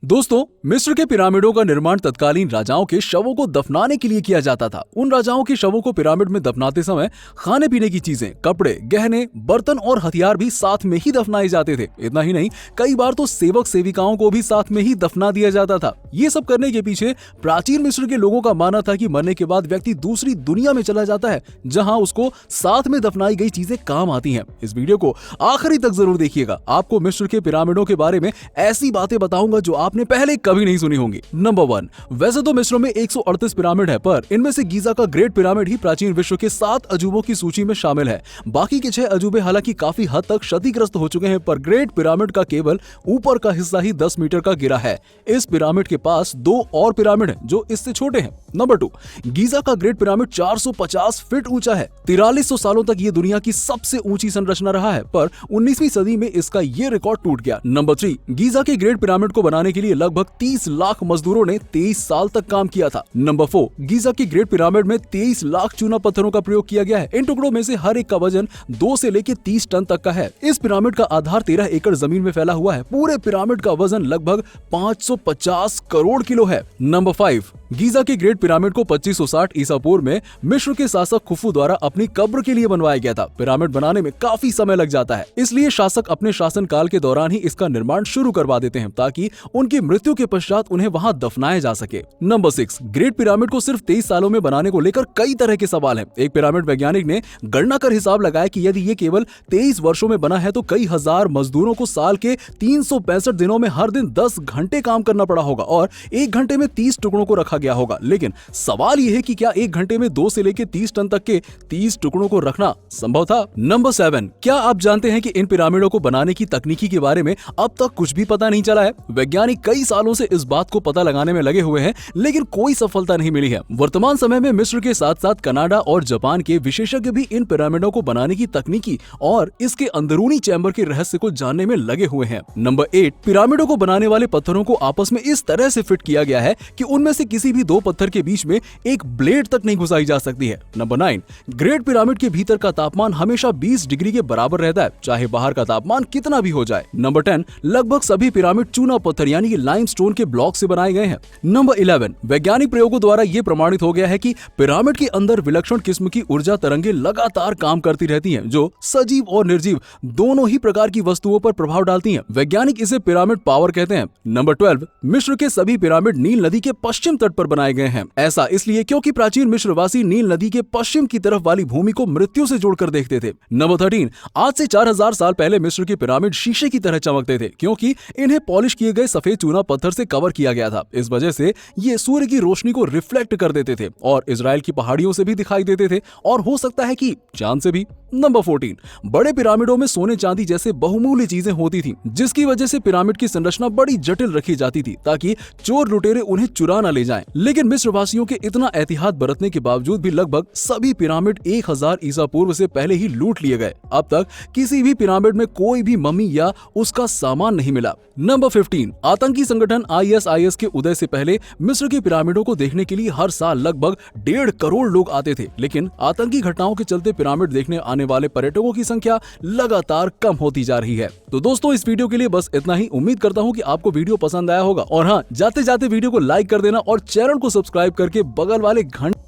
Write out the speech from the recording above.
दोस्तों, मिस्र के पिरामिडों का निर्माण तत्कालीन राजाओं के शवों को दफनाने के लिए किया जाता था। उन राजाओं के शवों को पिरामिड में दफनाते समय खाने पीने की चीजें, कपड़े, गहने, बर्तन और हथियार भी साथ में ही दफनाए जाते थे। इतना ही नहीं, कई बार तो सेवक सेविकाओं को भी साथ में ही दफना दिया जाता था। ये सब करने के पीछे प्राचीन मिस्र के लोगों का मानना था कि मरने के बाद व्यक्ति दूसरी दुनिया में चला जाता है, जहां उसको साथ में दफनाई गई चीजें काम आती हैं। इस वीडियो को आखिरी तक जरूर देखिएगा। आपको मिस्र के पिरामिडों के बारे में ऐसी बातें बताऊंगा जो आपने पहले कभी नहीं सुनी होंगी। नंबर 1, वैसे तो मिस्र में 138 पिरामिड है, पर इनमें से गीजा का ग्रेट पिरामिड ही प्राचीन विश्व के 7 अजूबों की सूची में शामिल है। बाकी के 6 अजूबे हालांकि काफी हद तक क्षतिग्रस्त हो चुके हैं, पर ग्रेट पिरामिड का केवल ऊपर का हिस्सा ही 10 मीटर का गिरा है। इस पिरामिड के पास 2 और पिरामिड हैं जो इससे छोटे हैं। नंबर 2, गीजा का ग्रेट पिरामिड 450 फीट ऊंचा है। 4300 सालों तक ये दुनिया की सबसे ऊंची संरचना रहा है, पर 19वीं सदी में इसका ये रिकॉर्ड टूट गया। नंबर 3, गीजा के ग्रेट पिरामिड को बनाने के लिए लगभग 30 लाख मजदूरों ने 23 साल तक काम किया था। नंबर 4, गीजा की ग्रेट पिरामिड में 23 लाख चूना पत्थरों का प्रयोग किया गया है। इन टुकड़ों में से हर एक का वजन 2 से लेकर 30 टन तक का है। इस पिरामिड का आधार 13 एकड़ जमीन में फैला हुआ है। पूरे पिरामिड का वजन लगभग 550 करोड़ किलो है। नंबर 5, गीजा के ग्रेट पिरामिड को 2560 ईसा पूर्व में मिस्र के शासक खुफू द्वारा अपनी कब्र के लिए बनवाया गया था। पिरामिड बनाने में काफी समय लग जाता है, इसलिए शासक अपने शासन काल के दौरान ही इसका निर्माण शुरू करवा देते हैं, ताकि उनकी मृत्यु के पश्चात उन्हें वहां दफनाया जा सके। नंबर 6, ग्रेट पिरामिड को सिर्फ 23 सालों में बनाने को लेकर कई तरह के सवाल हैं। एक पिरामिड वैज्ञानिक ने गणना कर हिसाब लगाया कि यदि ये केवल 23 वर्षों में बना है तो कई हजार मजदूरों को साल के 365 दिनों में हर दिन 10 घंटे काम करना पड़ा होगा और 1 घंटे में 30 टुकड़ों को रखा गया होगा। लेकिन सवाल यह है कि क्या 1 घंटे में 2 से लेकर 30 टन तक के 30 टुकड़ों को रखना संभव था? नंबर 7, क्या आप जानते हैं कि इन पिरामिडों को बनाने की तकनीकी के बारे में अब तक कुछ भी पता नहीं चला है? वैज्ञानिक कई सालों से इस बात को पता लगाने में लगे हुए हैं, लेकिन कोई सफलता नहीं मिली है। वर्तमान समय में मिस्र के साथ साथ कनाडा और जापान के विशेषज्ञ भी इन पिरामिडों को बनाने की तकनीकी और इसके अंदरूनी चैम्बर के रहस्य को जानने में लगे हुए हैं। नंबर 8, पिरामिडों को बनाने वाले पत्थरों को आपस में इस तरह से फिट किया गया है कि उनमें से किसी भी 2 पत्थर के बीच में एक ब्लेड तक नहीं घुसाई जा सकती है। नंबर 9, ग्रेट पिरामिड के भीतर का तापमान हमेशा 20 डिग्री के बराबर रहता है, चाहे बाहर का तापमान कितना भी हो जाए। नंबर 10, लगभग सभी पिरामिड चूना पत्थर यानी कि लाइमस्टोन के ब्लॉक से बनाए गए हैं। नंबर 11, वैज्ञानिक प्रयोगों द्वारा यह प्रमाणित हो गया है कि पिरामिड के अंदर विलक्षण किस्म की ऊर्जा तरंगे लगातार काम करती रहती हैं, जो सजीव और निर्जीव दोनों ही प्रकार की वस्तुओं पर प्रभाव डालती हैं। वैज्ञानिक इसे पिरामिड पावर कहते हैं। नंबर 12, मिस्र के सभी पिरामिड नील नदी के पश्चिम तट पर बनाए गए हैं। ऐसा इसलिए क्योंकि प्राचीन मिस्रवासी नील नदी के पश्चिम की तरफ वाली भूमि को मृत्यु से जोड़कर देखते थे। नंबर 13, आज से 4000 साल पहले मिस्र के पिरामिड शीशे की तरह चमकते थे, क्योंकि इन्हें पॉलिश किए गए सफेद चूना पत्थर से कवर किया गया था। इस वजह से ये सूर्य की रोशनी को रिफ्लेक्ट कर देते थे और इजराइल की पहाड़ियों से भी दिखाई देते थे, और हो सकता है कि चांद से भी। नंबर 14, बड़े पिरामिडों में सोने चांदी जैसे बहुमूल्य चीजें होती थी, जिसकी वजह से पिरामिड की संरचना बड़ी जटिल रखी जाती थी, ताकि चोर लुटेरे उन्हें चुरा न ले जाएं। लेकिन मिस्रवासियों के इतना एहतियात बरतने के बावजूद भी लगभग सभी पिरामिड 1000 ईसा पूर्व से पहले ही लूट लिए गए। अब तक किसी भी पिरामिड में कोई भी मम्मी या उसका सामान नहीं मिला। नंबर 15, आतंकी संगठन ISIS के उदय से पहले मिस्र के पिरामिडों को देखने के लिए हर साल लगभग 1.5 करोड़ लोग आते थे, लेकिन आतंकी घटनाओं के चलते पिरामिड देखने आने वाले पर्यटकों की संख्या लगातार कम होती जा रही है। तो दोस्तों, इस वीडियो के लिए बस इतना ही। उम्मीद करता हूँ कि आपको वीडियो पसंद आया होगा, और हाँ, जाते जाते वीडियो को लाइक कर देना और चैनल को सब्सक्राइब करके बगल वाले घंटे